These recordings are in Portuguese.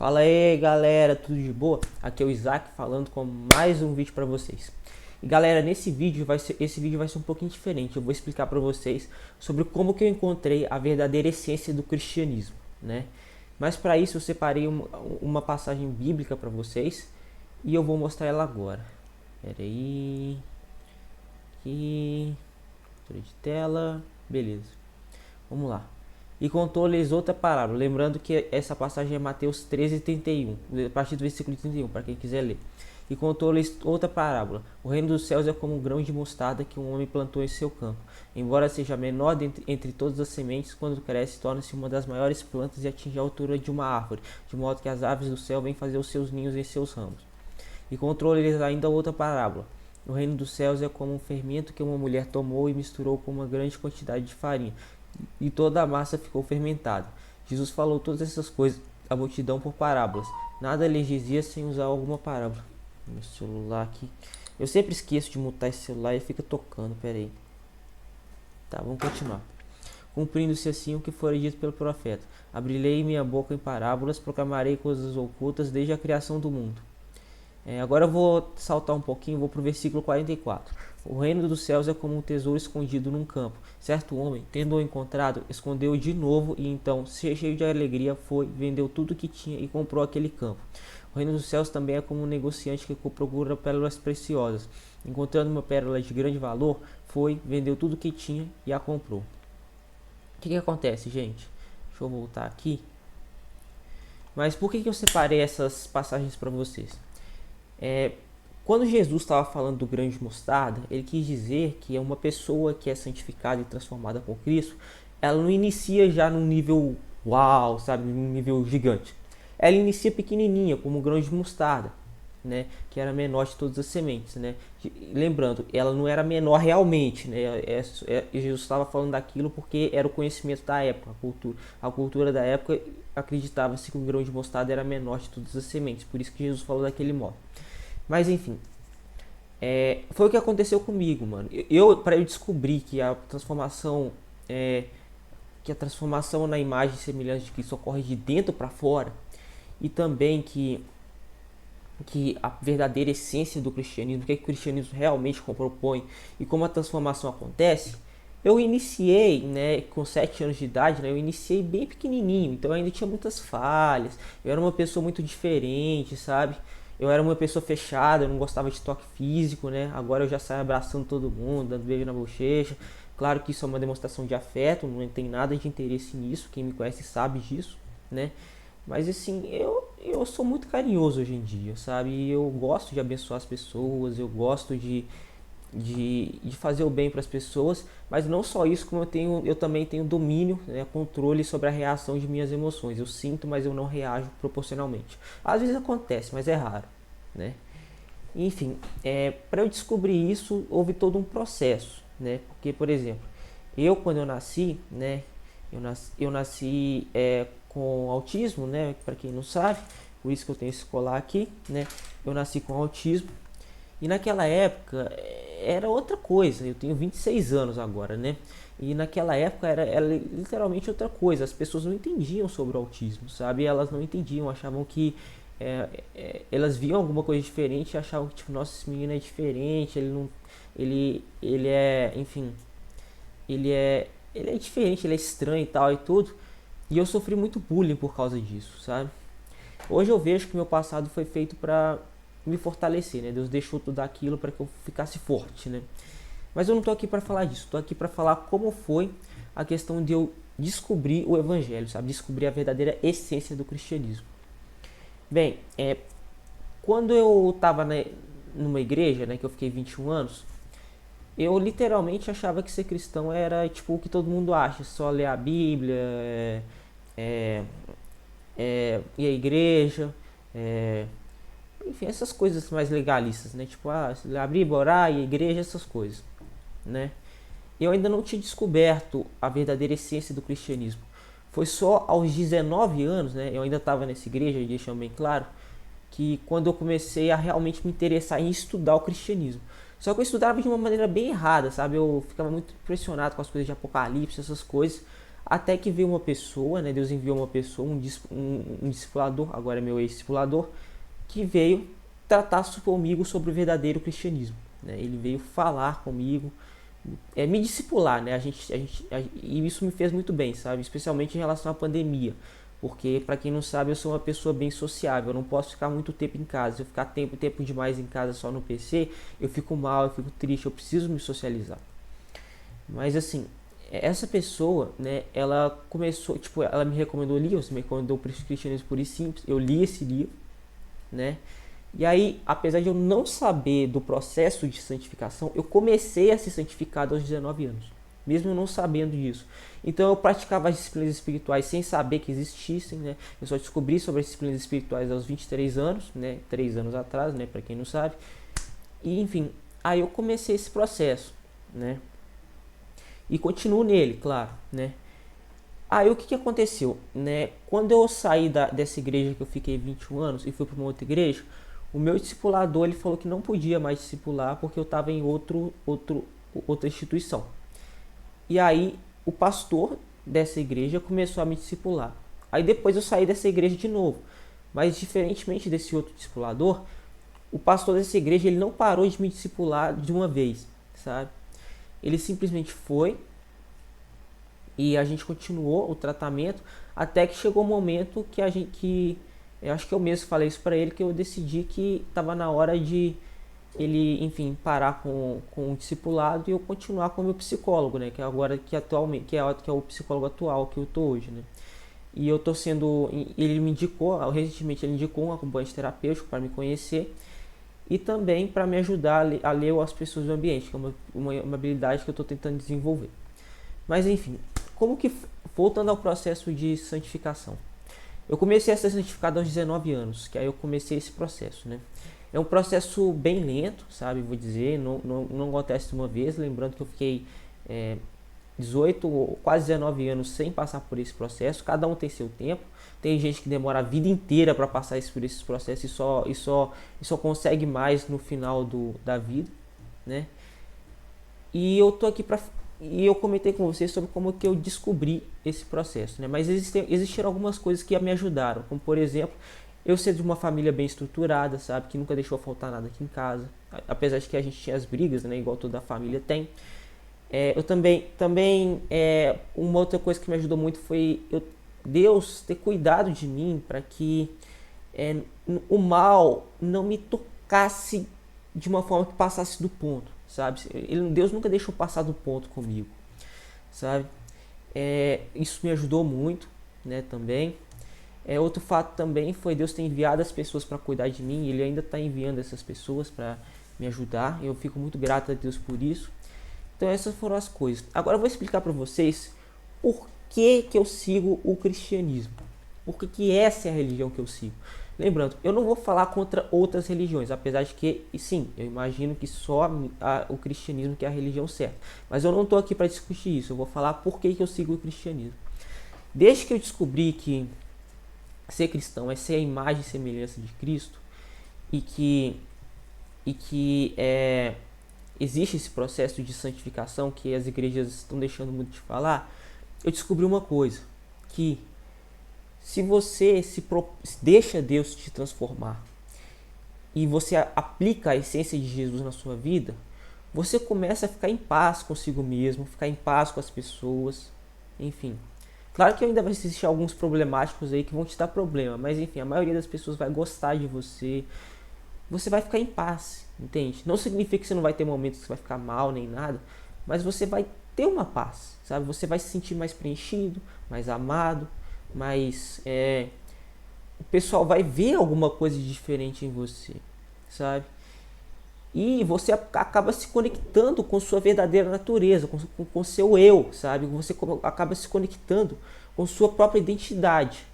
Fala aí galera, tudo de boa? Aqui é o Isaac falando com mais um vídeo para vocês. E galera, esse vídeo vai ser um pouquinho diferente. Eu vou explicar para vocês sobre como que eu encontrei a verdadeira essência do cristianismo, né? Mas para isso eu separei uma passagem bíblica para vocês e eu vou mostrar ela agora. Pera aí, aqui, captura de tela, beleza. Vamos lá. E contou-lhes outra parábola, lembrando que essa passagem é Mateus 13:31, a partir do versículo 31, para quem quiser ler. E contou-lhes outra parábola: o reino dos céus é como um grão de mostarda que um homem plantou em seu campo. Embora seja menor entre todas as sementes, quando cresce, torna-se uma das maiores plantas e atinge a altura de uma árvore, de modo que as aves do céu vêm fazer os seus ninhos em seus ramos. E contou-lhes ainda outra parábola: o reino dos céus é como um fermento que uma mulher tomou e misturou com uma grande quantidade de farinha, e toda a massa ficou fermentada. Jesus falou todas essas coisas à multidão por parábolas. Nada lhes dizia sem usar alguma parábola. Meu celular aqui. Eu sempre esqueço de mutar esse celular e fica tocando. Pera aí. Tá, vamos continuar. Cumprindo-se assim o que foi dito pelo profeta: abrirei minha boca em parábolas, proclamarei coisas ocultas desde a criação do mundo. Agora eu vou saltar um pouquinho, vou para o versículo 44. O reino dos céus é como um tesouro escondido num campo. Certo homem, tendo-o encontrado, escondeu-o de novo e então, cheio de alegria, foi, vendeu tudo o que tinha e comprou aquele campo. O reino dos céus também é como um negociante que procura pérolas preciosas. Encontrando uma pérola de grande valor, foi, vendeu tudo o que tinha e a comprou. O que acontece, gente? Deixa eu voltar aqui. Mas por que eu separei essas passagens para vocês? Quando Jesus estava falando do grão de mostarda, ele quis dizer que é uma pessoa que é santificada e transformada por Cristo, ela não inicia já num nível uau, sabe, num nível gigante. Ela inicia pequenininha, como um grão de mostarda, né, que era menor de todas as sementes, né. Lembrando, ela não era menor realmente, né. Jesus estava falando daquilo porque era o conhecimento da época, a cultura da época acreditava-se que o grão de mostarda era menor de todas as sementes, por isso que Jesus falou daquele modo. Mas enfim, foi o que aconteceu comigo, mano. Para eu descobrir que a transformação na imagem e semelhança de Cristo ocorre de dentro para fora, e também que a verdadeira essência do cristianismo, o que o cristianismo realmente propõe e como a transformação acontece, eu iniciei, né, com 7 anos de idade, né, eu iniciei bem pequenininho, então eu ainda tinha muitas falhas, eu era uma pessoa muito diferente, sabe? Eu era uma pessoa fechada, eu não gostava de toque físico, né? Agora eu já saio abraçando todo mundo, dando beijo na bochecha. Claro que isso é uma demonstração de afeto, não tem nada de interesse nisso, quem me conhece sabe disso, né? Mas assim, eu sou muito carinhoso hoje em dia, sabe? E eu gosto de abençoar as pessoas, eu gosto de fazer o bem para as pessoas, mas não só isso, como eu também tenho domínio, né, controle sobre a reação de minhas emoções. Eu sinto, mas eu não reajo proporcionalmente. Às vezes acontece, mas é raro, né? Enfim, para eu descobrir isso, houve todo um processo, né? Porque, por exemplo, quando eu nasci, né, eu nasci com autismo, né? Para quem não sabe, por isso que eu tenho esse colar aqui, né? Eu nasci com autismo. E naquela época era outra coisa. Eu tenho 26 anos agora, né? E naquela época era literalmente outra coisa. As pessoas não entendiam sobre o autismo, sabe? Elas não entendiam, achavam que elas viam alguma coisa diferente e achavam que, tipo, nossa, esse menino é diferente, ele não. Ele é, enfim, ele é diferente, ele é estranho e tal e tudo. E eu sofri muito bullying por causa disso, sabe? Hoje eu vejo que meu passado foi feito para me fortalecer, né? Deus deixou tudo aquilo para que eu ficasse forte, né? Mas eu não tô aqui para falar disso, tô aqui para falar como foi a questão de eu descobrir o evangelho, sabe? Descobrir a verdadeira essência do cristianismo. Bem, quando eu tava, né, numa igreja, né, que eu fiquei 21 anos, eu literalmente achava que ser cristão era tipo o que todo mundo acha, só ler a Bíblia, é, ir à igreja, enfim, essas coisas mais legalistas, né? Tipo, abrir, orar, ir à igreja, essas coisas, né? Eu ainda não tinha descoberto a verdadeira essência do cristianismo. Foi só aos 19 anos, né? Eu ainda estava nessa igreja, deixando bem claro, que quando eu comecei a realmente me interessar em estudar o cristianismo. Só que eu estudava de uma maneira bem errada, sabe? Eu ficava muito impressionado com as coisas de Apocalipse, essas coisas. Até que veio uma pessoa, né? Deus enviou uma pessoa, um discipulador, agora é meu ex-discipulador, que veio tratar comigo sobre o verdadeiro cristianismo, né? Ele veio falar comigo, me discipular, né? E isso me fez muito bem, sabe? Especialmente em relação à pandemia. Porque, para quem não sabe, eu sou uma pessoa bem sociável. Eu não posso ficar muito tempo em casa. Se eu ficar tempo demais em casa só no PC, eu fico mal, eu fico triste. Eu preciso me socializar. Mas, assim, essa pessoa, né? Ela começou, tipo, ela me recomendou livros, me recomendou o Cristianismo Puro e Simples. Eu li esse livro, né? E aí, apesar de eu não saber do processo de santificação, eu comecei a ser santificado aos 19 anos, mesmo eu não sabendo disso. Então eu praticava as disciplinas espirituais sem saber que existissem, né? Eu só descobri sobre as disciplinas espirituais aos 23 anos, né? 3 anos atrás, né? Para quem não sabe. E enfim, aí eu comecei esse processo, né? E continuo nele, claro, né? Aí o que aconteceu, né? Quando eu saí dessa igreja que eu fiquei 21 anos e fui para uma outra igreja, o meu discipulador ele falou que não podia mais discipular porque eu estava em outra instituição. E aí o pastor dessa igreja começou a me discipular. Aí depois eu saí dessa igreja de novo. Mas diferentemente desse outro discipulador, o pastor dessa igreja ele não parou de me discipular de uma vez, sabe? Ele simplesmente foi e a gente continuou o tratamento até que chegou o momento que eu acho que eu mesmo falei isso para ele, que eu decidi que estava na hora de ele, enfim, parar com o discipulado e eu continuar com o meu psicólogo, né, que é agora que atualmente que é o psicólogo atual que eu tô hoje, né. E eu tô sendo, ele me indicou, recentemente ele indicou um acompanhante terapêutico para me conhecer e também para me ajudar a ler as pessoas do ambiente, que é uma habilidade que eu estou tentando desenvolver. Mas enfim, como que voltando ao processo de santificação? Eu comecei a ser santificado aos 19 anos, que aí eu comecei esse processo, né? É um processo bem lento, sabe? Vou dizer, não acontece de uma vez. Lembrando que eu fiquei 18 ou quase 19 anos sem passar por esse processo. Cada um tem seu tempo. Tem gente que demora a vida inteira para passar por esses processos e só consegue mais no final da vida, né? E eu tô aqui para e eu comentei com vocês sobre como que eu descobri esse processo, né? Mas existiram algumas coisas que me ajudaram, como por exemplo, eu ser de uma família bem estruturada, sabe, que nunca deixou faltar nada aqui em casa, apesar de que a gente tinha as brigas, né, igual toda a família tem. Eu também uma outra coisa que me ajudou muito foi Deus ter cuidado de mim para que o mal não me tocasse de uma forma que passasse do ponto, sabe? Deus nunca deixou passar do ponto comigo, sabe? Isso me ajudou muito, né? Também. Outro fato também foi Deus ter enviado as pessoas para cuidar de mim. E Ele ainda está enviando essas pessoas para me ajudar. Eu fico muito grato a Deus por isso. Então essas foram as coisas. Agora eu vou explicar para vocês por que eu sigo o cristianismo. Por que essa é a religião que eu sigo. Lembrando, eu não vou falar contra outras religiões, apesar de que, sim, eu imagino que só o cristianismo que é a religião certa. Mas eu não estou aqui para discutir isso, eu vou falar por que eu sigo o cristianismo. Desde que eu descobri que ser cristão é ser a imagem e semelhança de Cristo, e que existe esse processo de santificação que as igrejas estão deixando muito de falar, eu descobri uma coisa, que se você deixa Deus te transformar e você aplica a essência de Jesus na sua vida, você começa a ficar em paz consigo mesmo, ficar em paz com as pessoas, enfim. Claro que ainda vai existir alguns problemáticos aí que vão te dar problema, mas enfim, a maioria das pessoas vai gostar de você, você vai ficar em paz, entende? Não significa que você não vai ter momentos que você vai ficar mal nem nada, mas você vai ter uma paz, sabe? Você vai se sentir mais preenchido, mais amado, mas o pessoal vai ver alguma coisa diferente em você, sabe? E você acaba se conectando com sua verdadeira natureza, com seu eu, sabe? Você acaba se conectando com sua própria identidade.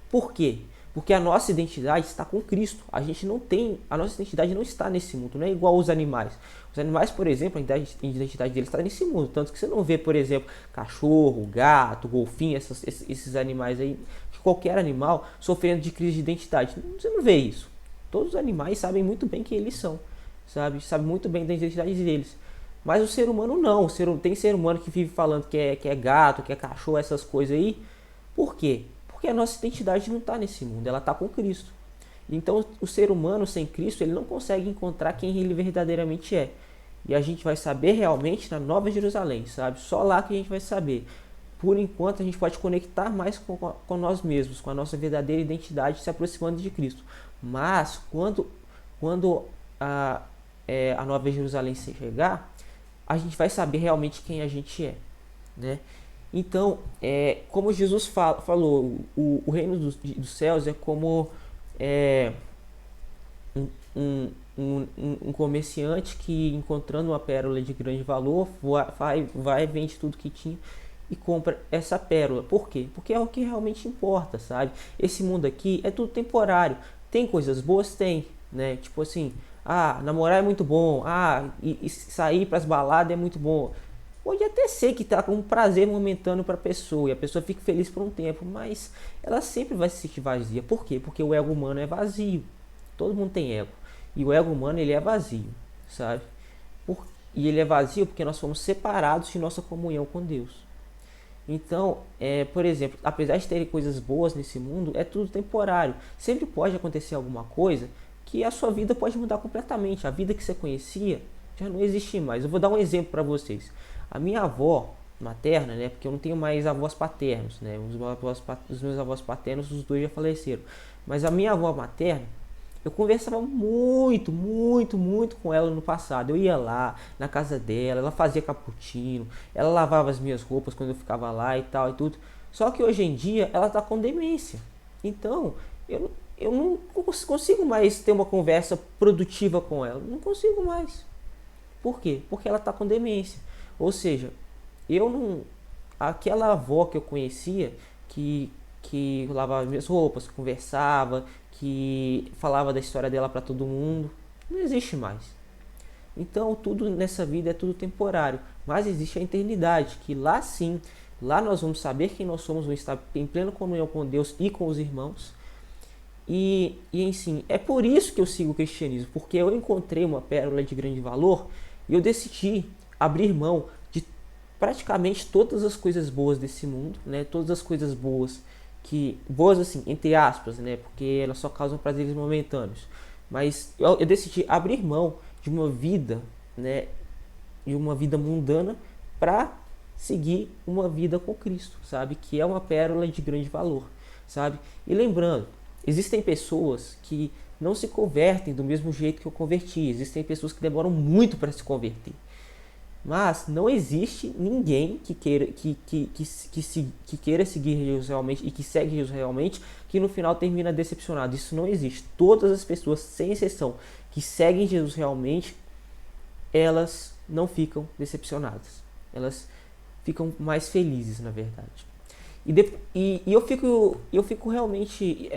Por quê? Porque a nossa identidade está com Cristo. A nossa identidade não está nesse mundo, não é igual aos animais. Os animais, por exemplo, a identidade deles está nesse mundo. Tanto que você não vê, por exemplo, cachorro, gato, golfinho, esses animais aí, qualquer animal sofrendo de crise de identidade. Você não vê isso. Todos os animais sabem muito bem quem eles são, sabe? Sabem muito bem da identidade deles. Mas o ser humano não. Tem ser humano que vive falando que é gato, que é cachorro, essas coisas aí. Por quê? Porque a nossa identidade não está nesse mundo, ela está com Cristo. Então o ser humano sem Cristo, ele não consegue encontrar quem ele verdadeiramente é. E a gente vai saber realmente na Nova Jerusalém, sabe? Só lá que a gente vai saber. Por enquanto a gente pode conectar mais com nós mesmos, com a nossa verdadeira identidade, se aproximando de Cristo. Mas quando a Nova Jerusalém chegar, a gente vai saber realmente quem a gente é, né? Então, como Jesus falou, o reino dos céus é como é, um, um, um comerciante que, encontrando uma pérola de grande valor, vende tudo que tinha e compra essa pérola. Por quê? Porque é o que realmente importa, sabe? Esse mundo aqui é tudo temporário. Tem coisas boas? Tem, né? Tipo assim, namorar é muito bom, e sair para as baladas é muito bom. Pode até ser que tá com um prazer momentâneo para a pessoa e a pessoa fique feliz por um tempo, mas ela sempre vai se sentir vazia. Por quê? Porque o ego humano é vazio. Todo mundo tem ego. E o ego humano, ele é vazio, sabe? E ele é vazio porque nós fomos separados de nossa comunhão com Deus. Então, por exemplo, apesar de ter coisas boas nesse mundo, é tudo temporário. Sempre pode acontecer alguma coisa que a sua vida pode mudar completamente. A vida que você conhecia já não existe mais. Eu vou dar um exemplo para vocês. A minha avó materna, né, porque eu não tenho mais avós paternos, né, os meus avós paternos, os dois já faleceram. Mas a minha avó materna, eu conversava muito, muito, muito com ela no passado. Eu ia lá na casa dela, ela fazia cappuccino, ela lavava as minhas roupas quando eu ficava lá e tal e tudo. Só que hoje em dia ela tá com demência. Então, eu não consigo mais ter uma conversa produtiva com ela. Não consigo mais. Por quê? Porque ela tá com demência. Ou seja, eu não. Aquela avó que eu conhecia, que lavava minhas roupas, conversava, que falava da história dela para todo mundo, não existe mais. Então tudo nessa vida é tudo temporário, mas existe a eternidade, que lá sim, lá nós vamos saber quem nós somos, vamos estar em plena comunhão com Deus e com os irmãos. É por isso que eu sigo o cristianismo, porque eu encontrei uma pérola de grande valor e eu decidi abrir mão de praticamente todas as coisas boas desse mundo, né? Todas as coisas boas boas assim, entre aspas, né? Porque elas só causam prazeres momentâneos. Mas eu decidi abrir mão de uma vida, né? De uma vida mundana para seguir uma vida com Cristo, sabe? Que é uma pérola de grande valor, sabe? E lembrando, existem pessoas que não se convertem do mesmo jeito que eu converti. Existem pessoas que demoram muito para se converter. Mas não existe ninguém que queira seguir Jesus realmente e que segue Jesus realmente, que no final termina decepcionado. Isso não existe. Todas as pessoas, sem exceção, que seguem Jesus realmente, elas não ficam decepcionadas. Elas ficam mais felizes, na verdade. E eu fico realmente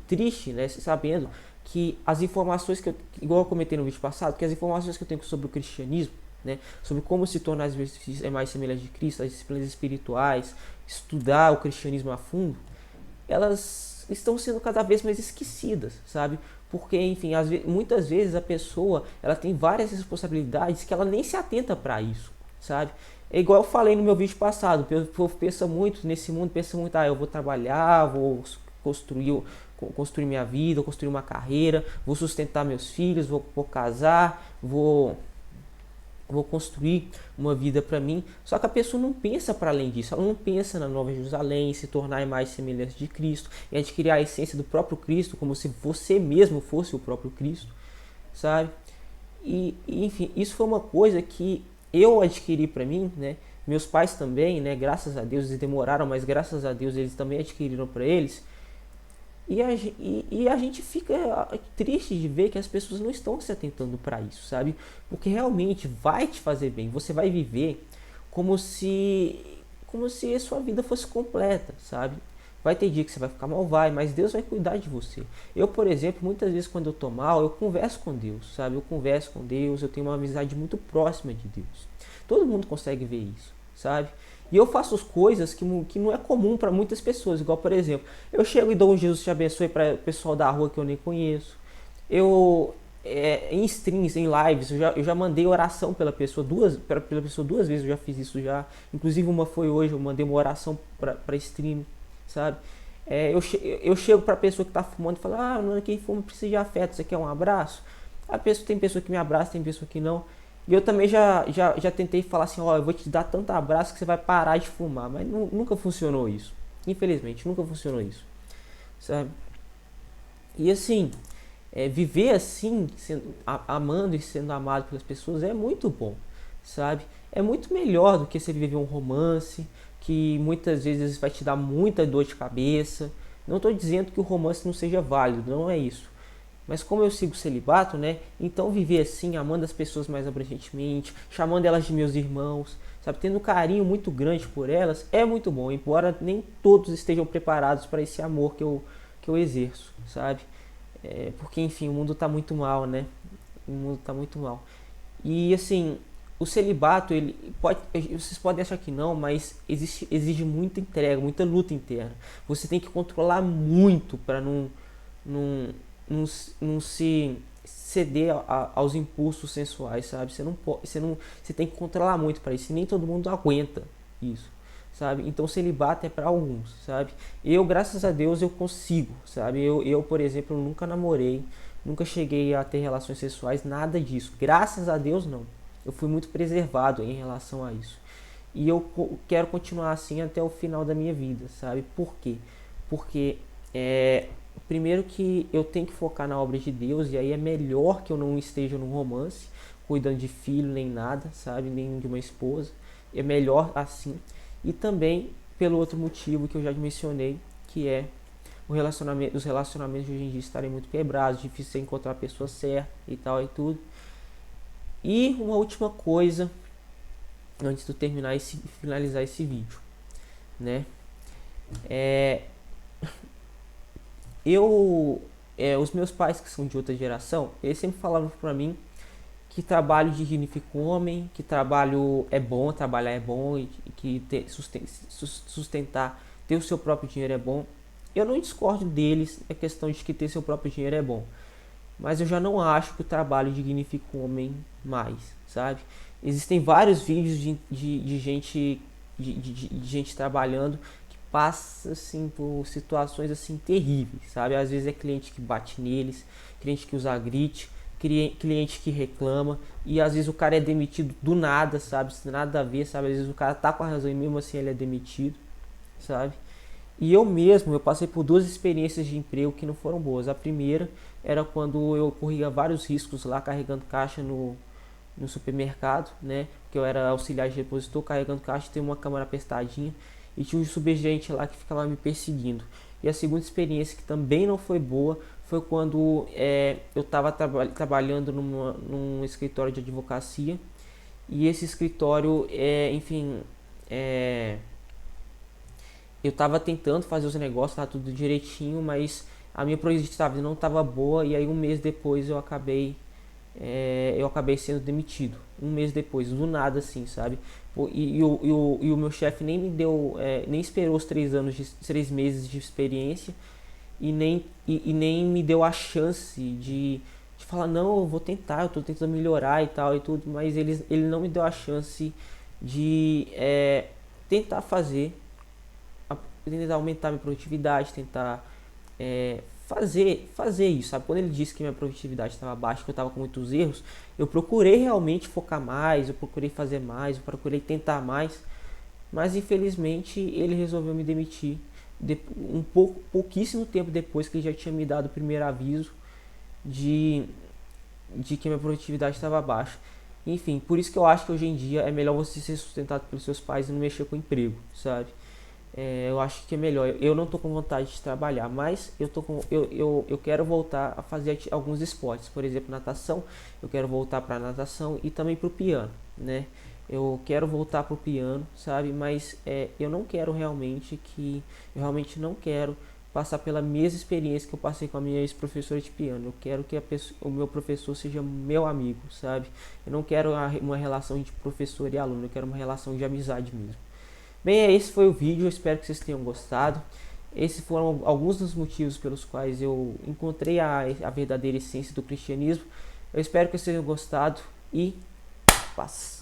triste, né, sabendo que as informações igual eu comentei no vídeo passado, que as informações que eu tenho sobre o cristianismo, né, sobre como se tornar mais semelhante de Cristo, as disciplinas espirituais, estudar o cristianismo a fundo, elas estão sendo cada vez mais esquecidas, sabe? Porque, enfim, muitas vezes a pessoa ela tem várias responsabilidades que ela nem se atenta para isso, sabe? É igual eu falei no meu vídeo passado, o povo pensa muito nesse mundo, pensa muito, eu vou trabalhar, vou construir minha vida, vou construir uma carreira, vou sustentar meus filhos, vou casar, vou construir uma vida para mim. Só que a pessoa não pensa para além disso. Ela não pensa na Nova Jerusalém, em se tornar mais semelhante de Cristo, em adquirir a essência do próprio Cristo, como se você mesmo fosse o próprio Cristo, sabe? Enfim, isso foi uma coisa que eu adquiri para mim, né? Meus pais também, né? Graças a Deus eles demoraram, mas graças a Deus eles também adquiriram para eles. E a gente fica triste de ver que as pessoas não estão se atentando para isso, sabe? Porque realmente vai te fazer bem. Você vai viver como se a sua vida fosse completa, sabe? Vai ter dia que você vai ficar mal, mas Deus vai cuidar de você. Eu, por exemplo, muitas vezes quando eu tô mal, eu converso com Deus, sabe? Eu converso com Deus, eu tenho uma amizade muito próxima de Deus. Todo mundo consegue ver isso, sabe? E eu faço as coisas que não é comum para muitas pessoas. Igual, por exemplo, eu chego e dou um Jesus te abençoe para o pessoal da rua que eu nem conheço. em streams, em lives, eu já mandei oração pela pessoa duas vezes, eu já fiz isso já. Inclusive uma foi hoje, eu mandei uma oração pra stream, sabe? Eu chego pra pessoa que tá fumando e falo, ah, mano, quem fuma precisa de afeto, você quer um abraço? Tem pessoa que me abraça, tem pessoa que não. E eu também já tentei falar assim, ó, eu vou te dar tanto abraço que você vai parar de fumar, mas nunca funcionou isso. Infelizmente, nunca funcionou isso, sabe? E assim, viver assim, amando e sendo amado pelas pessoas é muito bom, sabe? É muito melhor do que você viver um romance que muitas vezes vai te dar muita dor de cabeça. Não estou dizendo que o romance não seja válido, não é isso. Mas como eu sigo o celibato, né? Então viver assim, amando as pessoas mais abrangentemente, chamando elas de meus irmãos, sabe? Tendo um carinho muito grande por elas, é muito bom. Embora nem todos estejam preparados para esse amor que eu exerço, sabe? Porque, enfim, o mundo tá muito mal, né? O mundo tá muito mal. E, assim, o celibato, ele pode, vocês podem achar que não, mas exige muita entrega, muita luta interna. Você tem que controlar muito para não, não, não se ceder aos impulsos sensuais, sabe? Você tem que controlar muito para isso. E nem todo mundo aguenta isso, sabe? Então o celibato é para alguns, sabe? Eu, graças a Deus, eu consigo, sabe? Por exemplo, nunca namorei, nunca cheguei a ter relações sexuais, nada disso. Graças a Deus, não. Eu fui muito preservado em relação a isso. E eu quero continuar assim até o final da minha vida, sabe? Por quê? Porque primeiro que eu tenho que focar na obra de Deus, e aí é melhor que eu não esteja num romance, cuidando de filho nem nada, sabe? Nem de uma esposa. É melhor assim. E também pelo outro motivo que eu já mencionei, que é os relacionamentos de hoje em dia estarem muito quebrados, difícil você encontrar a pessoa certa e tal e tudo. E uma última coisa, antes de eu finalizar esse vídeo, né? É, os meus pais que são de outra geração, eles sempre falavam pra mim que trabalho dignifica o homem, que trabalho é bom, trabalhar é bom, e que sustentar, ter o seu próprio dinheiro é bom. Eu não discordo deles, a questão de que ter seu próprio dinheiro é bom, mas eu já não acho que o trabalho dignifica o homem mais, sabe? Existem vários vídeos de gente de gente trabalhando que passa assim por situações assim terríveis, sabe? Às vezes é cliente que bate neles, cliente que usa grite, cliente que reclama, e às vezes o cara é demitido do nada, sabe? Sem nada a ver, sabe? Às vezes o cara tá com a razão e mesmo assim ele é demitido, sabe? E eu passei por duas experiências de emprego que não foram boas. A primeira era quando eu corria vários riscos lá carregando caixa no supermercado, né? Que eu era auxiliar de repositor, carregando caixa, tem uma câmera apertadinha e tinha um subgerente lá que ficava me perseguindo. E a segunda experiência, que também não foi boa, foi quando eu estava trabalhando num escritório de advocacia, e esse escritório, enfim, eu estava tentando fazer os negócios, tá tudo direitinho, mas a minha produtividade não estava boa, e aí um mês depois eu acabei sendo demitido. Um mês depois, do nada assim, sabe? E o meu chefe nem me deu, nem esperou os 3 meses de experiência, e nem me deu a chance de falar, não, eu vou tentar, eu tô tentando melhorar e tal e tudo, mas ele não me deu a chance de tentar tentar aumentar minha produtividade, tentar fazer isso, sabe? Quando ele disse que minha produtividade estava baixa, que eu estava com muitos erros, eu procurei realmente focar mais, eu procurei fazer mais, eu procurei tentar mais, mas infelizmente ele resolveu me demitir pouquíssimo tempo depois que ele já tinha me dado o primeiro aviso de, de que minha produtividade estava baixa. Enfim, por isso que eu acho que hoje em dia é melhor você ser sustentado pelos seus pais e não mexer com o emprego, sabe? Eu acho que é melhor. Eu não tô com vontade de trabalhar, mas eu quero voltar a fazer alguns esportes, por exemplo, natação. Eu quero voltar para natação e também para o piano, né? Eu quero voltar para o piano, sabe? Mas eu realmente não quero passar pela mesma experiência que eu passei com a minha ex-professora de piano. Eu quero que o meu professor seja meu amigo, sabe? Eu não quero uma relação de professor e aluno, eu quero uma relação de amizade mesmo. Bem, esse foi o vídeo, eu espero que vocês tenham gostado. Esses foram alguns dos motivos pelos quais eu encontrei a verdadeira essência do cristianismo. Eu espero que vocês tenham gostado e paz.